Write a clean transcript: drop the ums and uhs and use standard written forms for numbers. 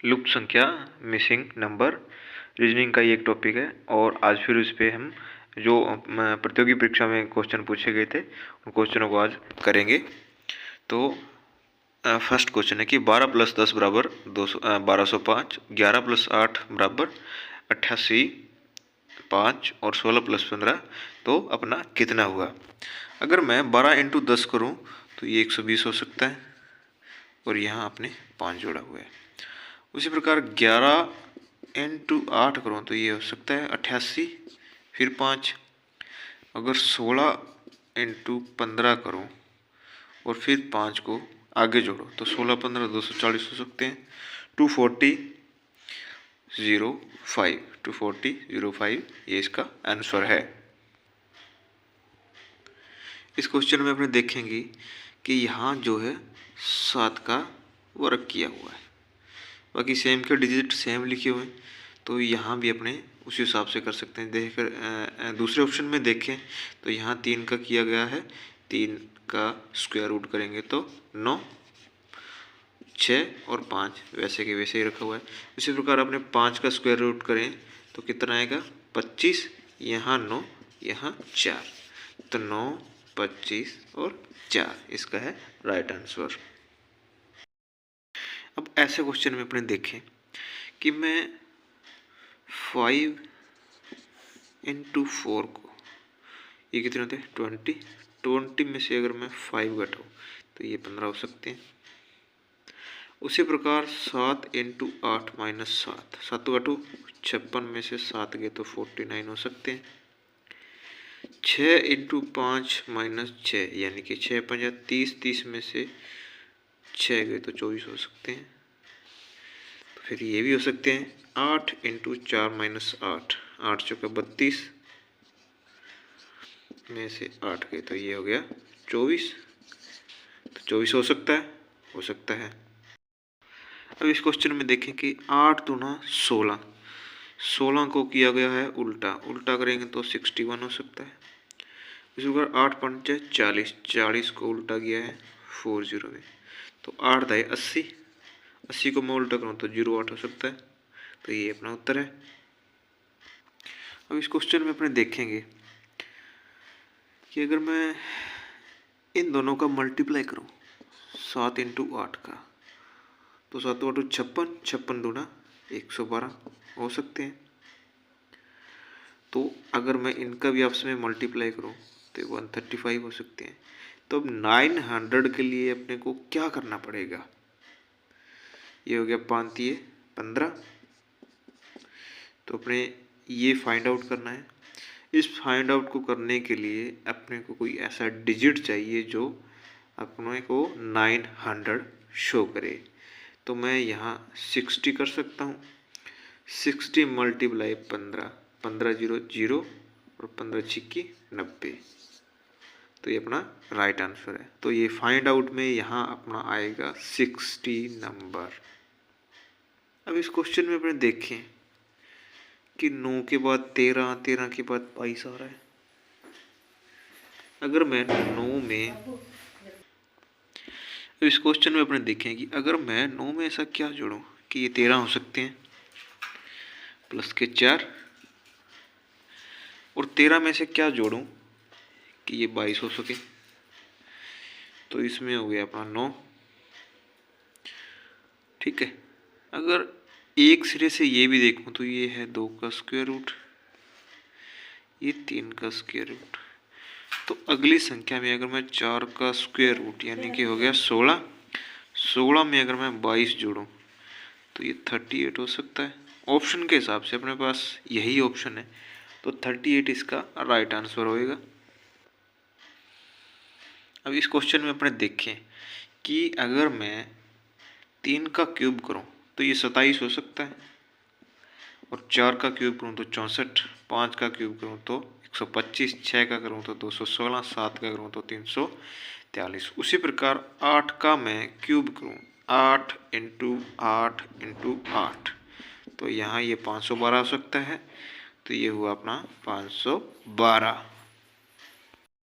लुप्त संख्या, missing number, reasoning का ये एक टॉपिक है। और आज फिर उस पर हम जो प्रतियोगी परीक्षा में क्वेश्चन पूछे गए थे उन क्वेश्चनों को आज करेंगे। तो फर्स्ट क्वेश्चन है कि 12 + 10 बराबर 1205, 11 + 8 बराबर 88, 5 और 16 + 15 तो अपना कितना हुआ। अगर मैं 12 × 10 करूँ तो ये 120 हो सकता है और यहाँ आपने 5 जोड़ा हुआ है। उसी प्रकार 11 × 8 करूँ तो ये हो सकता है 88 फिर 5। अगर 16 × 15 करूँ और फिर 5 को आगे जोड़ो तो 16 15 240 हो सकते हैं। 240 05 240 05 ये इसका आंसर है। इस क्वेश्चन में अपने देखेंगे कि यहाँ जो है 7 का वर्ग किया हुआ है, बाकी सेम के डिजिट सेम लिखे हुए हैं, तो यहाँ भी अपने उसी हिसाब से कर सकते हैं। देखकर दूसरे ऑप्शन में देखें तो यहाँ 3 का किया गया है, 3 का स्क्वायर रूट करेंगे तो 9, 6 और 5 वैसे के वैसे ही रखा हुआ है। इसी प्रकार अपने 5 का स्क्वायर रूट करें तो कितना आएगा 25, यहाँ 9 यहाँ 4, तो 9 25 और 4 इसका है राइट आंसर। अब ऐसे क्वेश्चन में अपने देखें कि मैं 5 × 4 को, ये कितने होते हैं 20 में से अगर मैं 5 घटाऊँ तो ये 15 हो सकते हैं। उसी प्रकार 7 × 8 - 7, 7 घटो 56 में से 7 गए तो 49 हो सकते हैं। 6 × 5 - 6 यानी कि 6 5 30, 30 में से 6 गए तो 24 हो सकते हैं। तो फिर ये भी हो सकते हैं। 8 × 4 - 8, 8 चौका 32 में से 8 गए तो ये हो गया 24, तो 24 हो सकता है। अब इस क्वेश्चन में देखें कि 8 दूना 16, 16 को किया गया है उल्टा करेंगे तो 61 हो सकता है। इसी प्रकार 8 पंचे 40, 40 को उल्टा किया है 40 में, तो 8 दाए 80, 80 को मैं उल्टा करूँ तो 08 हो सकता है, तो ये अपना उत्तर है। अब इस क्वेश्चन में अपने देखेंगे कि अगर मैं इन दोनों का मल्टीप्लाई करूँ 7 × 8 का तो 7 8 56, 56 दूना 112 हो सकते हैं। तो अगर मैं इनका भी आपस में मल्टीप्लाई करूँ तो 135 हो सकते हैं। तो अब 900 के लिए अपने को क्या करना पड़ेगा, ये हो गया 5 × 15, तो अपने ये फाइंड आउट करना है। इस फाइंड आउट को करने के लिए अपने को कोई ऐसा डिजिट चाहिए जो अपने को 900 शो करे। तो मैं यहाँ 60 कर सकता हूँ, 60 × 15, 15 0 0 और 15 छिक्की 90, तो ये अपना राइट आंसर है। तो ये फाइंड आउट में यहाँ अपना आएगा 60 नंबर। अब इस क्वेश्चन में अपने देखें कि 9 के बाद 13, 13 के बाद 22 आ रहा है। अगर मैं 9 में, इस क्वेश्चन में अपने देखें कि अगर मैं 9 में ऐसा क्या जोड़ूं कि ये 13 हो सकते हैं, प्लस के 4, और 13 में से क्या जोड़ूं कि ये 22 हो सके, तो इसमें हो गया अपना 9। ठीक है, अगर एक सिरे से ये भी देखूं तो ये है 2 का स्क्वायर रूट, ये 3 का स्क्वायर रूट। तो अगली संख्या में अगर मैं 4 का स्क्वायर रूट यानी कि हो गया 16, 16 में अगर मैं 22 जोड़ूं तो ये 38 हो सकता है। ऑप्शन के हिसाब से अपने पास यही ऑप्शन है, तो 38 इसका राइट आंसर होएगा। अब इस क्वेश्चन में अपने देखें कि अगर मैं 3 का क्यूब करूं तो ये 27 हो सकता है, और 4 का क्यूब करूं तो 64, 5 का क्यूब करूं तो 125, 6 का करूं तो 216, 7 का करूं तो 343। उसी प्रकार 8 का मैं क्यूब करूं 8 × 8 × 8, तो यहाँ ये 512 हो सकता है, तो ये हुआ अपना 512।